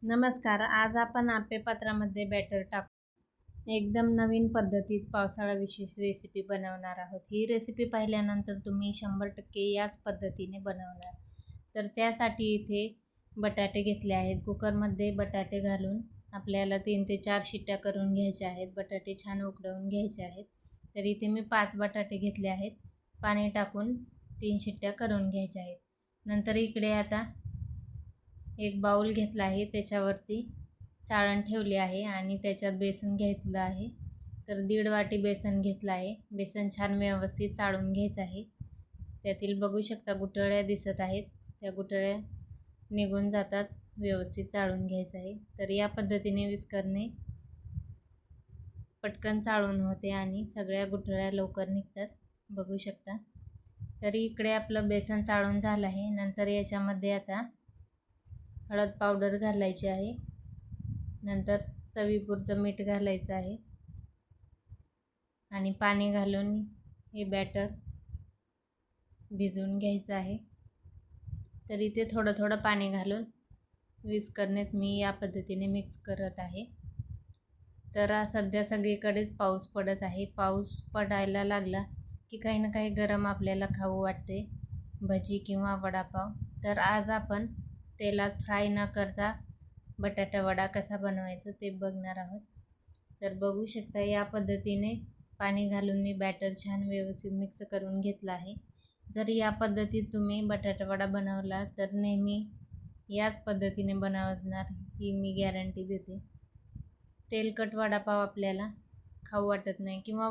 नमस्कार. आज आपण आप्पे पात्रामध्ये बॅटर टाकू एकदम नवीन पद्धतीत पावसाळा विशेष रेसिपी बनवणार आहोत. ही रेसिपी पाहिल्यानंतर तुम्ही 100% याच पद्धतीने बनवणार. तर त्यासाठी इथे बटाटे घेतले आहेत. कुकरमध्ये बटाटे घालून आपल्याला 3 ते 4 शिट्ट्या करून घ्यायच्या आहेत. बटाटे छान उकडवून घ्यायचे आहेत. तर इथे मी 5 बटाटे घेतले आहेत. पाणी टाकून 3 शिट्ट्या करून घ्यायच्या आहेत. नंतर इकडे आता एक बाउल घेतला आहे, त्याच्यावरती चाळण ठेवली आहे आणि त्याच्यात बेसन घेतलं आहे. तर 1.5 वाटी बेसन घेतलं आहे. बेसन छान व्यवस्थित चाळून घ्यायचं आहे. त्यातील बघू शकता गुठळ्या दिसत आहेत, त्या गुठळ्या निघून जातात. व्यवस्थित चाळून घ्यायचं आहे. तर या पद्धतीने विस्करणे पटकन चाळून होते आणि सगळ्या गुठळ्या लवकर निघतात, बघू शकता. तरी इकडे आपलं बेसन चाळून झालं आहे. नंतर याच्यामध्ये आता हळद पावडर घालायची आहे. नंतर चवीपुरतं मीठ घालायचं आहे आणि पाणी घालून हे बॅटर भिजवून घ्यायचं आहे. तर इथे थोडं थोडं पाणी घालून विस्करनेच मी या पद्धतीने मिक्स करत आहे. तर सध्या सगळीकडेच पाऊस पडत आहे. पाऊस पडायला लागला की काही ना काही गरम आपल्याला खाऊ वाटते, भजी किंवा वडापाव. तर आज आपण तेलात फ्राय न करता बटाटा वडा कसा बनवायचा ते बघणार आहोत. तर बघू शकता या पद्धतीने पाणी घालून मी बॅटर छान व्यवस्थित मिक्स करून घेतलं आहे. जर या पद्धतीत तुम्ही बटाटा वडा बनवला तर नेहमी याच पद्धतीने बनवणार ही मी गॅरंटी देते. तेलकट वडापाव आपल्याला खाऊ वाटत नाही किंवा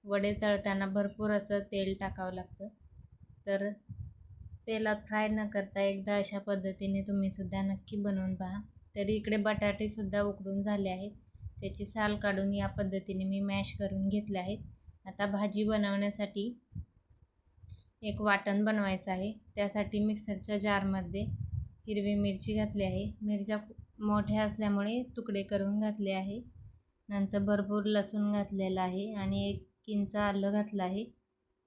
वडे तळताना भरपूर असं तेल टाकावं लागतं. तर तेलात फ्राय न करता एकदा अशा पद्धतीने तुम्हीसुद्धा नक्की बनवून पहा. तरी इकडे बटाटेसुद्धा उकडून झाले आहेत. त्याची साल काढून या पद्धतीने मी मॅश करून घेतले आहेत. आता भाजी बनवण्यासाठी एक वाटण बनवायचं आहे. त्यासाठी मिक्सरच्या जारमध्ये हिरवी मिरची घातली आहे. मिरच्या मोठ्या असल्यामुळे तुकडे करून घातले आहे. नंतर भरपूर लसूण घातलेला आहे आणि 1 इंच आलं घातलं आहे.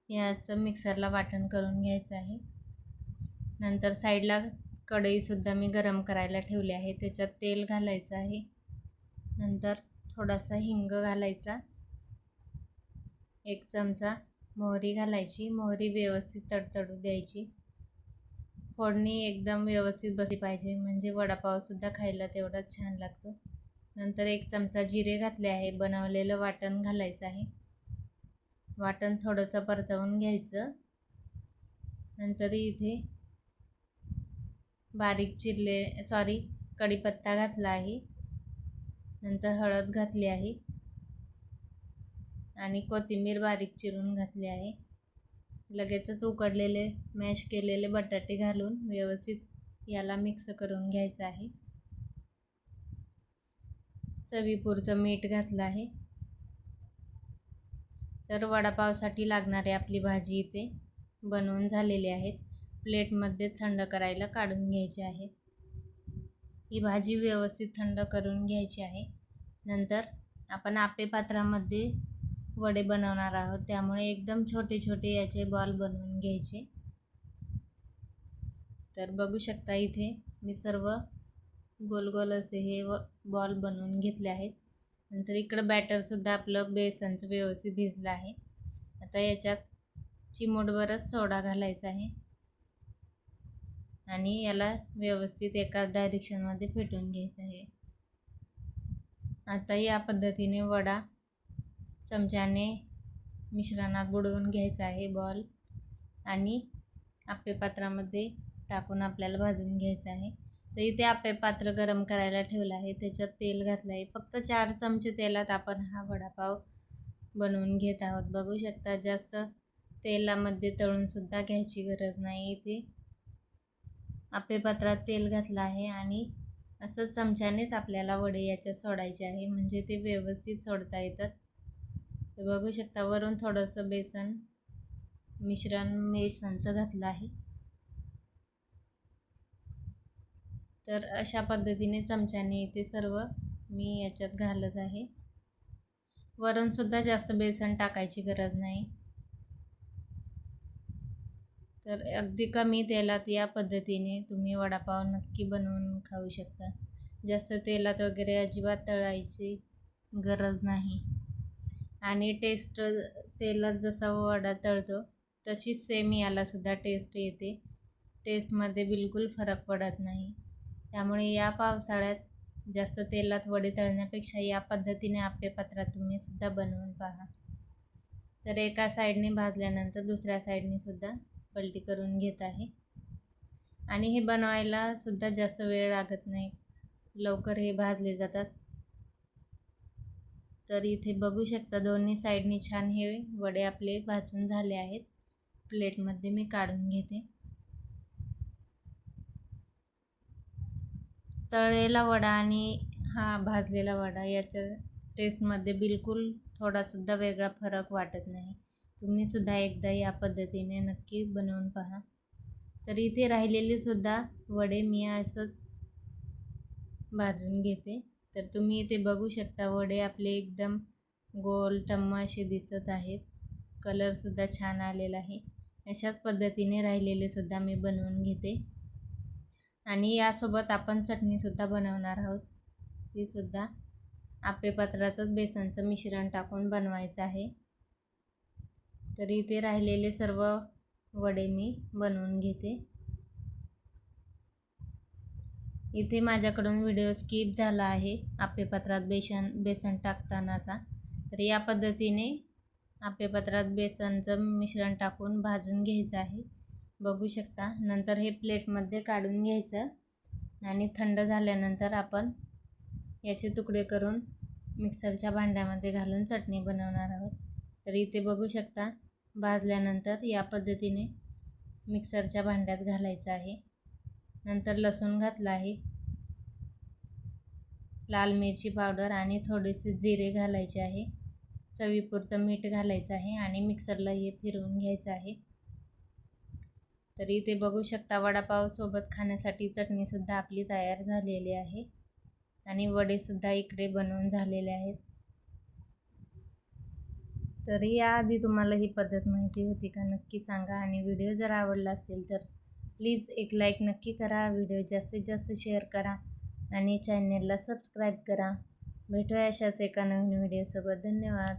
याचं मिक्सरला वाटण करून घ्यायचं आहे. नंतर साईडला कढईसुद्धा मी गरम करायला ठेवली आहे. त्याच्यात तेल घालायचं आहे. नंतर थोडासा हिंग घालायचा, 1 चमचा मोहरी घालायची. मोहरी व्यवस्थित तडतडू द्यायची. फोडणी एकदम व्यवस्थित बसली पाहिजे, म्हणजे वडापावसुद्धा खायला तेवढाच छान लागतो. नंतर 1 चमचा जिरे घातले आहे. बनवलेलं वाटण घालायचं आहे. वाटण थोडंसं परतवून घ्यायचं. नंतर इथे कढीपत्ता घातला आहे. नंतर हळद घातली आहे आणि कोथिंबीर बारीक चिरून घातली आहे. लगेचच उकडलेले मॅश केलेले बटाटे घालून व्यवस्थित याला मिक्स करून घ्यायचं आहे. चवीपुरतं मीठ घातलं आहे. तर वडापावसाठी लागणारी आपली भाजी इथे बनवून झालेली आहेत. प्लेटमध्ये थंड करायला काढून घ्यायची आहे. ही भाजी व्यवस्थित थंड करून घ्यायची आहे. नंतर आपण आप्पे पात्रामध्ये वडे बनवणार आहोत, त्यामुळे एकदम छोटे छोटे याचे बॉल बनवून घ्यायचे. तर बघू शकता इथे मी सर्व गोल गोल असे हे बॉल बनवून घेतले आहेत. नंतर इकडं बॅटरसुद्धा आपलं बेसनचं व्यवस्थित भिजलं आहे. आता याच्यात चिमूटभरच सोडा घालायचा आहे आणि याला व्यवस्थित एका डायरेक्शनमध्ये फेटून घ्यायचं आहे. आता या पद्धतीने वडा चमच्याने मिश्रणात बुडवून घ्यायचा आहे बॉल आणि आप्पे पात्रामध्ये टाकून आपल्याला भाजून घ्यायचं आहे. तर इथे आप्पे पात्र गरम करायला ठेवलं आहे. त्याच्यात तेल घातलं आहे. फक्त 4 चमचे तेलात आपण हा वडापाव बनवून घेत आहोत. बघू शकता जास्त तेलामध्ये तळूनसुद्धा घ्यायची गरज नाही. इथे आप्पे पात्रात तेल घातलं आहे आणि असं चमच्यानेच आपल्याला वडे याच्यात सोडायचे आहे, म्हणजे ते व्यवस्थित सोडता येतात. तर बघू शकता वरून थोडंसं बेसनचं घातलं आहे. तर अशा पद्धतीने चमच्याने इथे सर्व मी याच्यात घालत आहे. वरूनसुद्धा जास्त बेसन टाकायची गरज नाही. तर अगदी कमी तेलात या पद्धतीने तुम्ही वडापाव नक्की बनवून खाऊ शकता. जास्त तेलात वगैरे अजिबात तळायची गरज नाही. आणि टेस्ट तेलात जसा वडा तळतो तशीच सेम यालासुद्धा टेस्ट येते. टेस्टमध्ये बिलकुल फरक पडत नाही. त्यामुळे या पावसाळ्यात जास्त तेलात वडे तळण्यापेक्षा या पद्धतीने आप्पेपात्रात तुम्ही सुद्धा बनवून पहा. तर एका साईडने भाजल्यानंतर दुसऱ्या साईडने सुद्धा पलटी करून घेत आहे. आणि हे बनवायला सुद्धा जास्त वेळ लागत नाही, लवकर हे भाजले जातात. तर इथे बघू शकता दोन्ही साईडनी छान हे वडे आपले भाजून झाले आहेत. प्लेटमध्ये मी काढून घेते. तळलेला वडा आणि हा भाजलेला वडा याच्या टेस्टमध्ये बिलकुल थोडासुद्धा वेगळा फरक वाटत नाही. तुम्ही सुद्धा एकदा या पद्धतीने नक्की बनवून पहा. तर इथे राहिलेले सुद्धा वडे मी असंच भाजून घेते. तर तुम्ही इथे बघू शकता वडे आपले एकदम गोल टम्म असे दिसत आहेत. कलरसुद्धा छान आलेला आहे. अशाच पद्धतीने राहिलेले सुद्धा मी बनवून घेते. आणि यासोबत आपण चटणीसुद्धा बनवणार आहोत. तीसुद्धा आप्पेपात्रातच बेसनचं मिश्रण टाकून बनवायचं आहे. तर इथे राहिलेले सर्व वडे मी बनवून घेते. इथे माझ्याकडून व्हिडिओ स्किप झाला आहे आप्पेपात्रात बेसन टाकतानाचा. तर या पद्धतीने आप्पेपात्रात बेसनचं मिश्रण टाकून भाजून घ्यायचं आहे. बघू शकता. नंतर हे प्लेटमध्ये काढून घ्यायचं आणि थंड झाल्यानंतर आपण याचे तुकडे करून मिक्सरच्या भांड्यामध्ये घालून चटणी बनवणार आहोत. तर इथे बघू शकता भाजल्यानंतर या पद्धतीने मिक्सरच्या भांड्यात घालायचं आहे. नंतर लसूण घातला आहे, लाल मिरची पावडर आणि थोडेसे जिरे घालायचे आहे. चवीपुरतं मीठ घालायचं आहे आणि मिक्सरला हे फिरवून घ्यायचं आहे. तर इथे बघू शकता वडापाव सोबत खाण्यासाठी चटणीसुद्धा आपली तयार झालेली आहे आणि वडेसुद्धा इकडे बनवून झालेले आहेत. तर याआधी तुम्हाला ही पद्धत माहिती होती का नक्की सांगा. आणि व्हिडिओ जर आवडला असेल तर प्लीज एक लाईक नक्की करा. व्हिडिओ जास्तीत जास्त शेअर करा आणि चॅनेलला सबस्क्राईब करा. भेटूया अशाच एका नवीन व्हिडिओसोबत. धन्यवाद.